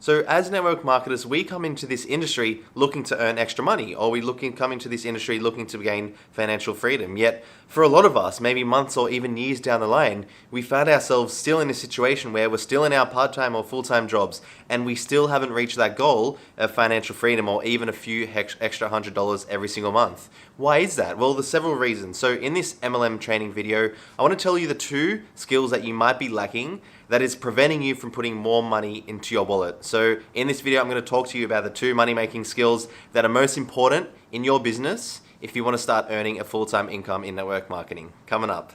So as network marketers, we come into this industry looking to earn extra money, or come into this industry looking to gain financial freedom. Yet for a lot of us, maybe months or even years down the line, we found ourselves still in a situation where we're still in our part-time or full-time jobs, and we still haven't reached that goal of financial freedom or even a few extra $100 every single month. Why is that? Well, there's several reasons. So in this MLM training video, I want to tell you the 2 skills that you might be lacking that is preventing you from putting more money into your wallet. So in this video, I'm going to talk to you about the 2 money-making skills that are most important in your business if you want to start earning a full-time income in network marketing. Coming up.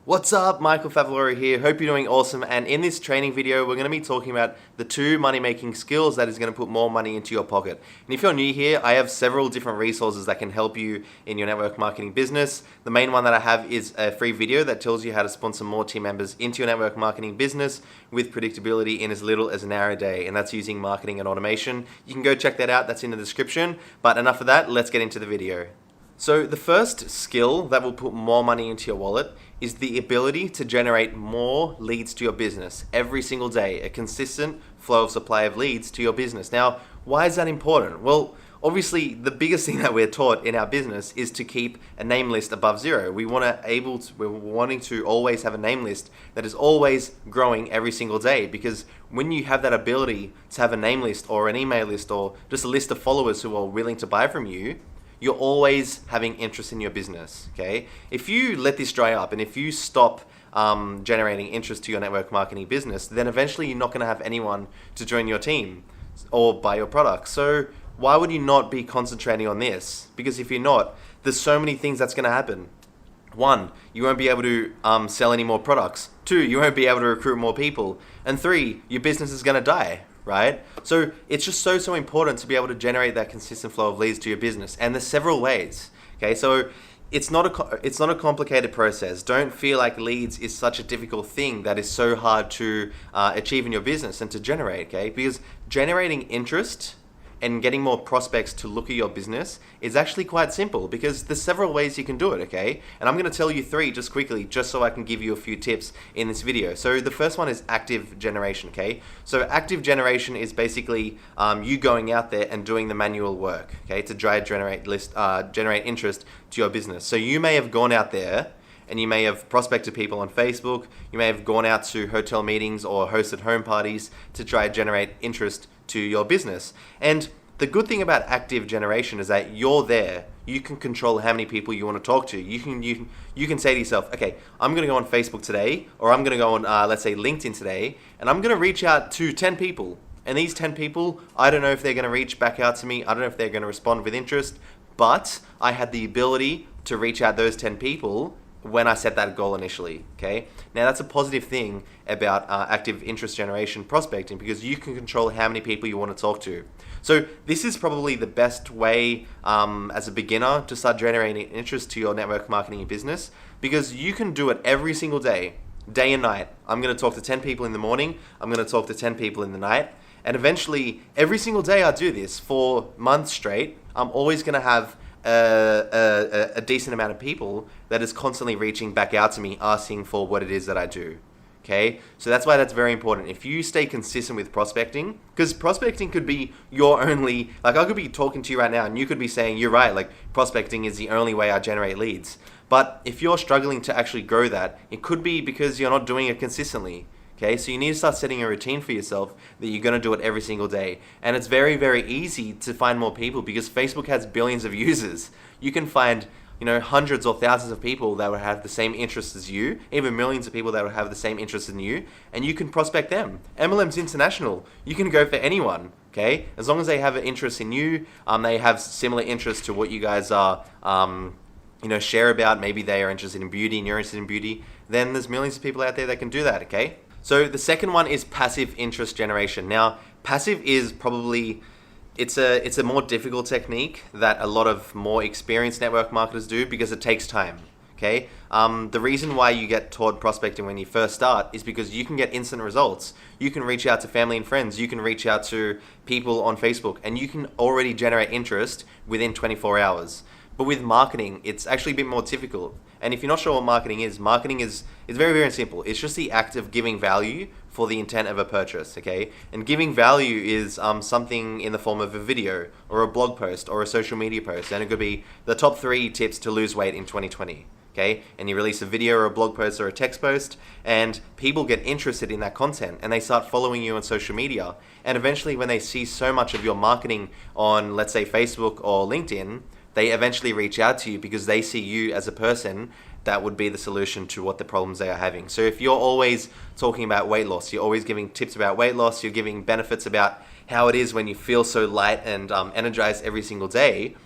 What's up? Michael Favaloro here. Hope you're doing awesome. And in this training video, we're going to be talking about the 2 money-making skills that is going to put more money into your pocket. And if you're new here, I have several different resources that can help you in your network marketing business. The main one that I have is a free video that tells you how to sponsor more team members into your network marketing business with predictability in as little as an hour a day. And that's using marketing and automation. You can go check that out. That's in the description. But enough of that. Let's get into the video. So the first skill that will put more money into your wallet is the ability to generate more leads to your business every single day, a consistent flow of supply of leads to your business. Now, why is that important? Well, obviously, the biggest thing that we're taught in our business is to keep a name list above 0. We're wanting to always have a name list that is always growing every single day, because when you have that ability to have a name list or an email list or just a list of followers who are willing to buy from you, you're always having interest in your business, okay? If you let this dry up and if you stop generating interest to your network marketing business, then eventually you're not gonna have anyone to join your team or buy your product. So why would you not be concentrating on this? Because if you're not, there's so many things that's gonna happen. 1, you won't be able to sell any more products. 2, you won't be able to recruit more people. And 3, your business is gonna die. Right? So it's just so important to be able to generate that consistent flow of leads to your business. And there's several ways. Okay, so it's not a complicated process. Don't feel like leads is such a difficult thing that is so hard to achieve in your business and to generate. Okay, because generating interest and getting more prospects to look at your business is actually quite simple, because there's several ways you can do it, okay? And I'm gonna tell you 3 just quickly, just so I can give you a few tips in this video. So the first one is active generation, okay? So active generation is basically you going out there and doing the manual work, okay? To generate interest to your business. So you may have gone out there and you may have prospected people on Facebook, you may have gone out to hotel meetings or hosted home parties to try to generate interest to your business. And the good thing about active generation is that you're there. You can control how many people you want to talk to. You can say to yourself, okay, I'm going to go on Facebook today, or I'm going to go on, let's say, LinkedIn today, and I'm going to reach out to 10 people. And these 10 people, I don't know if they're going to reach back out to me. I don't know if they're going to respond with interest, but I had the ability to reach out those 10 people when I set that goal initially, okay? Now that's a positive thing about active interest generation prospecting, because you can control how many people you want to talk to. So this is probably the best way as a beginner to start generating interest to your network marketing business, because you can do it every single day, day and night. I'm gonna talk to 10 people in the morning, I'm gonna talk to 10 people in the night, and eventually every single day I do this for months straight, I'm always gonna have a decent amount of people that is constantly reaching back out to me asking for what it is that I do. Okay, so that's why that's very important. If you stay consistent with prospecting, because prospecting could be your only, like I could be talking to you right now and you could be saying, you're right, like prospecting is the only way I generate leads. But if you're struggling to actually grow that, it could be because you're not doing it consistently. Okay, so you need to start setting a routine for yourself that you're going to do it every single day. And it's very, very easy to find more people because Facebook has billions of users. You can find, hundreds or thousands of people that would have the same interests as you, even millions of people that would have the same interests in you, and you can prospect them. MLM's international. You can go for anyone, okay? As long as they have an interest in you, they have similar interests to what you guys are, share about. Maybe they are interested in beauty and you're interested in beauty. Then there's millions of people out there that can do that, okay? So the second one is passive interest generation. Now, passive is probably, it's a more difficult technique that a lot of more experienced network marketers do because it takes time, okay? The reason why you get taught prospecting when you first start is because you can get instant results. You can reach out to family and friends, you can reach out to people on Facebook, and you can already generate interest within 24 hours. But with marketing, it's actually a bit more difficult. And if you're not sure what marketing is very, very simple. It's just the act of giving value for the intent of a purchase, okay? And giving value is something in the form of a video or a blog post or a social media post. And it could be the top 3 tips to lose weight in 2020. Okay, and you release a video or a blog post or a text post, and people get interested in that content and they start following you on social media. And eventually, when they see so much of your marketing on, let's say, Facebook or LinkedIn, they eventually reach out to you because they see you as a person that would be the solution to what the problems they are having. So if you're always talking about weight loss, you're always giving tips about weight loss, you're giving benefits about how it is when you feel so light and energized every single day,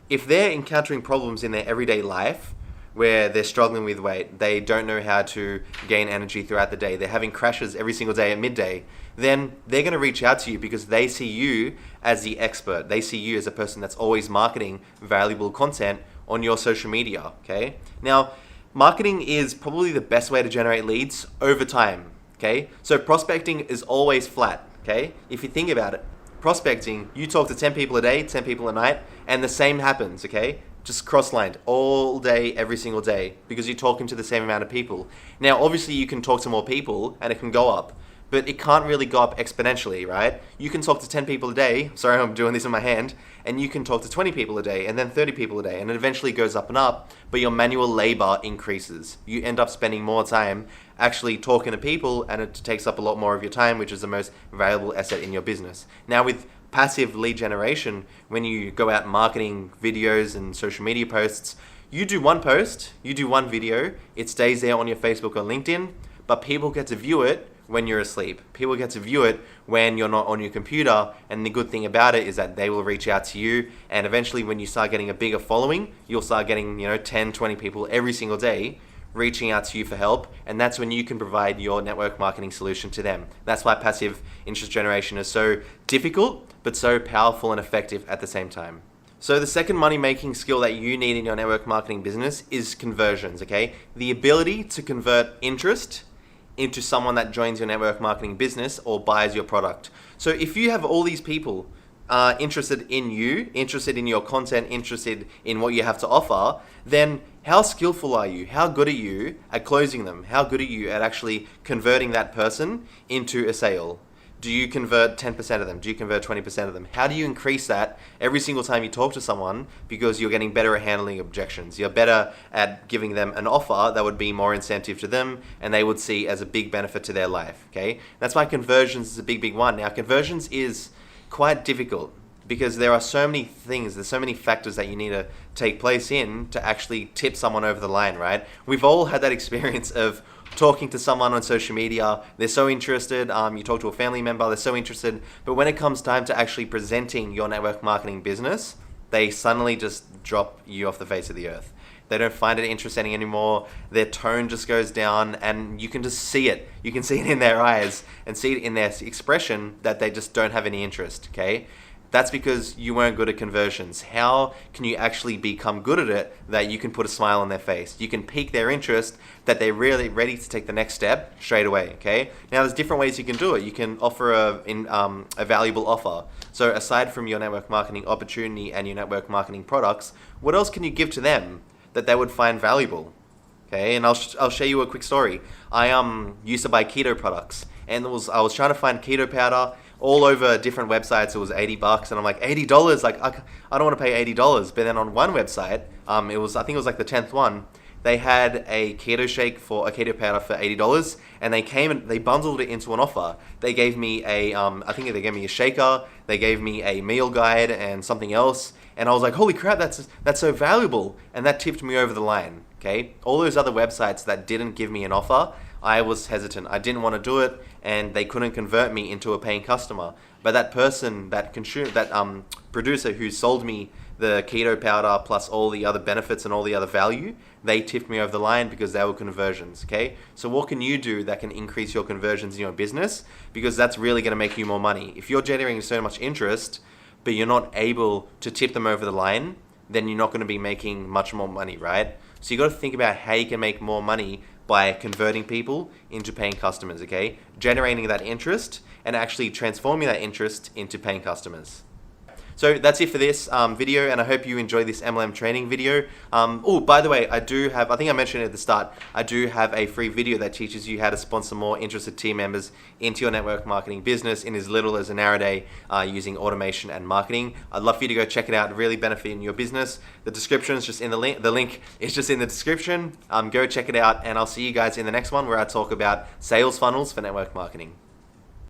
if they're encountering problems in their everyday life, where they're struggling with weight, they don't know how to gain energy throughout the day, they're having crashes every single day at midday, then they're going to reach out to you because they see you as the expert. They see you as a person that's always marketing valuable content on your social media, okay? Now, marketing is probably the best way to generate leads over time, okay? So prospecting is always flat, okay? If you think about it, prospecting, you talk to 10 people a day, 10 people a night, and the same happens, okay? Just cross-lined all day, every single day, because you're talking to the same amount of people. Now, obviously, you can talk to more people and it can go up, but it can't really go up exponentially, right? You can talk to 10 people a day, sorry, I'm doing this in my hand, and you can talk to 20 people a day, and then 30 people a day, and it eventually goes up and up, but your manual labor increases. You end up spending more time actually talking to people, and it takes up a lot more of your time, which is the most valuable asset in your business. Now, with passive lead generation, when you go out marketing videos and social media posts, you do one post, you do one video, it stays there on your Facebook or LinkedIn, but people get to view it when you're asleep. People get to view it when you're not on your computer, and the good thing about it is that they will reach out to you, and eventually when you start getting a bigger following, you'll start getting 10, 20 people every single day reaching out to you for help, and that's when you can provide your network marketing solution to them. That's why passive interest generation is so difficult, but so powerful and effective at the same time. So the second money-making skill that you need in your network marketing business is conversions, okay? The ability to convert interest into someone that joins your network marketing business or buys your product. So if you have all these people interested in you, interested in your content, interested in what you have to offer, then how skillful are you? How good are you at closing them? How good are you at actually converting that person into a sale? Do you convert 10% of them? Do you convert 20% of them? How do you increase that every single time you talk to someone, because you're getting better at handling objections? You're better at giving them an offer that would be more incentive to them and they would see as a big benefit to their life, okay? That's why conversions is a big, big one. Now, conversions is quite difficult because there are so many things, there's so many factors that you need to take place in to actually tip someone over the line, right? We've all had that experience of talking to someone on social media, they're so interested, you talk to a family member, they're so interested, but when it comes time to actually presenting your network marketing business, they suddenly just drop you off the face of the earth. They don't find it interesting anymore, their tone just goes down, and you can just see it. You can see it in their eyes and see it in their expression that they just don't have any interest, okay? That's because you weren't good at conversions. How can you actually become good at it that you can put a smile on their face? You can pique their interest that they're really ready to take the next step straight away, okay? Now, there's different ways you can do it. You can offer a valuable offer. So aside from your network marketing opportunity and your network marketing products, what else can you give to them that they would find valuable? Okay, and I'll share you a quick story. I used to buy keto products, and I was trying to find keto powder all over different websites. It was $80, and I'm like, $80? Like, I don't want to pay $80. But then on one website, I think it was like the 10th one, they had a keto shake for a keto powder for $80, and they came and they bundled it into an offer. They gave me I think they gave me a shaker, they gave me a meal guide and something else, and I was like, holy crap, that's so valuable, and that tipped me over the line. Okay, all those other websites that didn't give me an offer, I was hesitant. I didn't want to do it, and they couldn't convert me into a paying customer. But that person, that producer who sold me the keto powder plus all the other benefits and all the other value, they tipped me over the line because they were conversions, okay? So what can you do that can increase your conversions in your business? Because that's really going to make you more money. If you're generating so much interest, but you're not able to tip them over the line, then you're not going to be making much more money, right? So you got to think about how you can make more money by converting people into paying customers, okay? Generating that interest and actually transforming that interest into paying customers. So that's it for this video, and I hope you enjoyed this MLM training video. Oh, by the way, I think I mentioned it at the start, I do have a free video that teaches you how to sponsor more interested team members into your network marketing business in as little as an hour a day using automation and marketing. I'd love for you to go check it out, really benefit in your business. The description is just in the link is just in the description. Go check it out, and I'll see you guys in the next one where I talk about sales funnels for network marketing.